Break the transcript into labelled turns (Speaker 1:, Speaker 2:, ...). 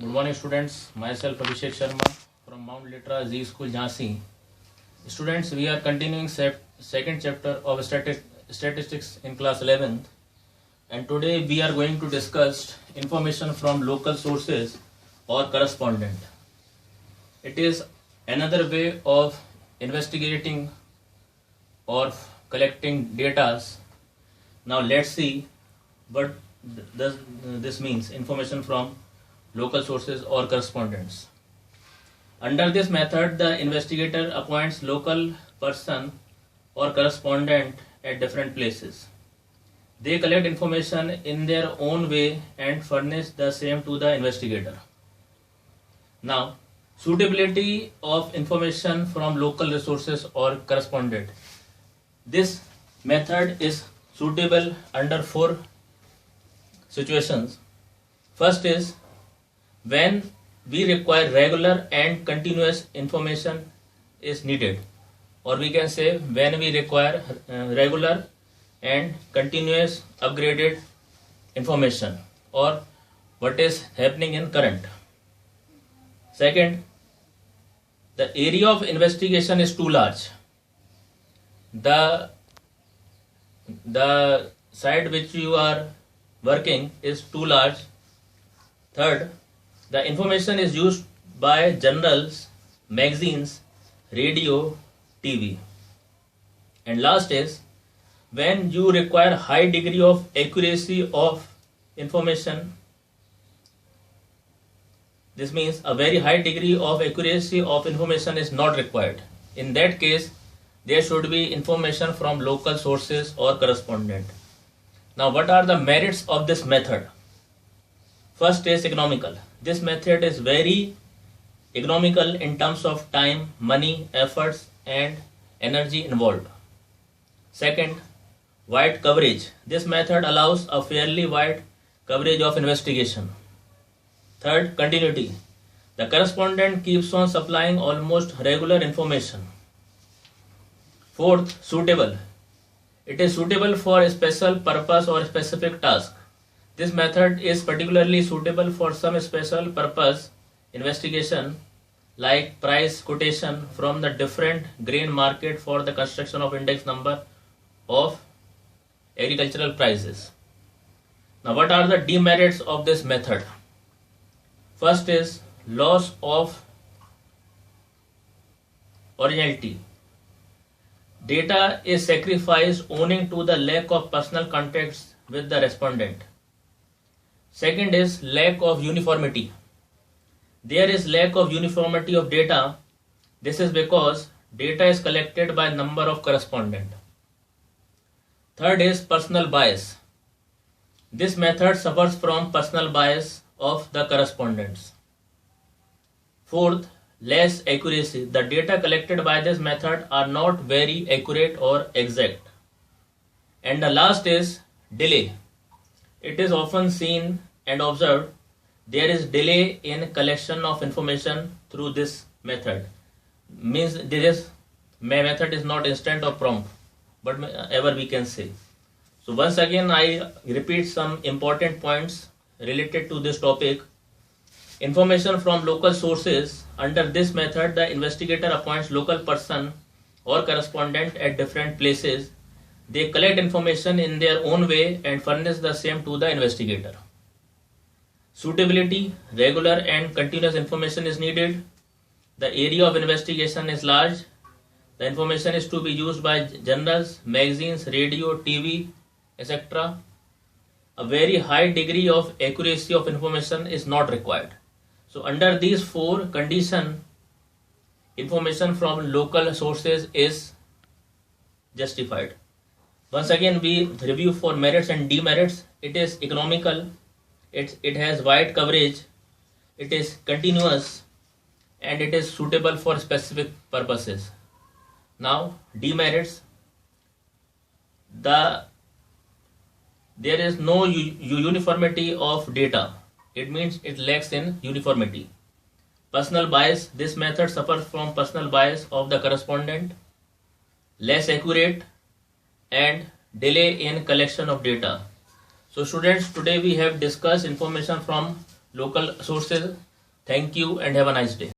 Speaker 1: Good morning, students. Myself Abhishek Sharma from Mount Litra Z School, Jhansi. Students, we are continuing second chapter of statistics in class 11th, and today we are going to discuss information from local sources or correspondent. It is another way of investigating or collecting data. Now let's see what does this means, information from local sources or correspondents. Under this method, the investigator appoints local person or correspondent at different places. They collect information in their own way and furnish the same to the investigator. Now, suitability of information from local resources or correspondent. This method is suitable under 4 situations. First is when we require regular and continuous information is needed, or we can say when we require regular and continuous upgraded information, or what is happening in current. Second, the area of investigation is too large. The site which you are working is too large. Third, the information is used by journals, magazines, radio, TV. And last is when you require high degree of accuracy of information. This means a very high degree of accuracy of information is not required. In that case, there should be information from local sources or correspondent. Now, what are the merits of this method? First is economical. This method is very economical in terms of time, money, efforts, and energy involved. Second, wide coverage. This method allows a fairly wide coverage of investigation. Third, continuity. The correspondent keeps on supplying almost regular information. Fourth, suitable. It is suitable for a special purpose or specific task. This method is particularly suitable for some special purpose investigation, like price quotation from the different grain market for the construction of index number of agricultural prices. Now, what are the demerits of this method? First is loss of originality. Data is sacrificed owing to the lack of personal contacts with the respondent. Second is lack of uniformity. There is lack of uniformity of data. This is because data is collected by number of correspondent. Third is personal bias. This method suffers from personal bias of the correspondents. Fourth, less accuracy. The data collected by this method are not very accurate or exact. And the last is delay. It is often seen and observed there is delay in collection of information through this method. Means this method is not instant or prompt, but ever we can say. So once again I repeat some important points related to this topic. Information from local sources. Under this method, the investigator appoints local person or correspondent at different places. They collect information in their own way and furnish the same to the investigator. Suitability, regular and continuous information is needed. The area of investigation is large. The information is to be used by journals, magazines, radio, TV, etc. A very high degree of accuracy of information is not required. So under these 4 conditions, information from local sources is justified. Once again we review for merits and demerits. It is economical, it has wide coverage, it is continuous, and it is suitable for specific purposes. Now demerits. There is no uniformity of data. It means it lacks in uniformity. Personal bias. This method suffers from personal bias of the correspondent. Less accurate and delay in collection of data. So students, today we have discussed information from local sources Thank you and have a nice day.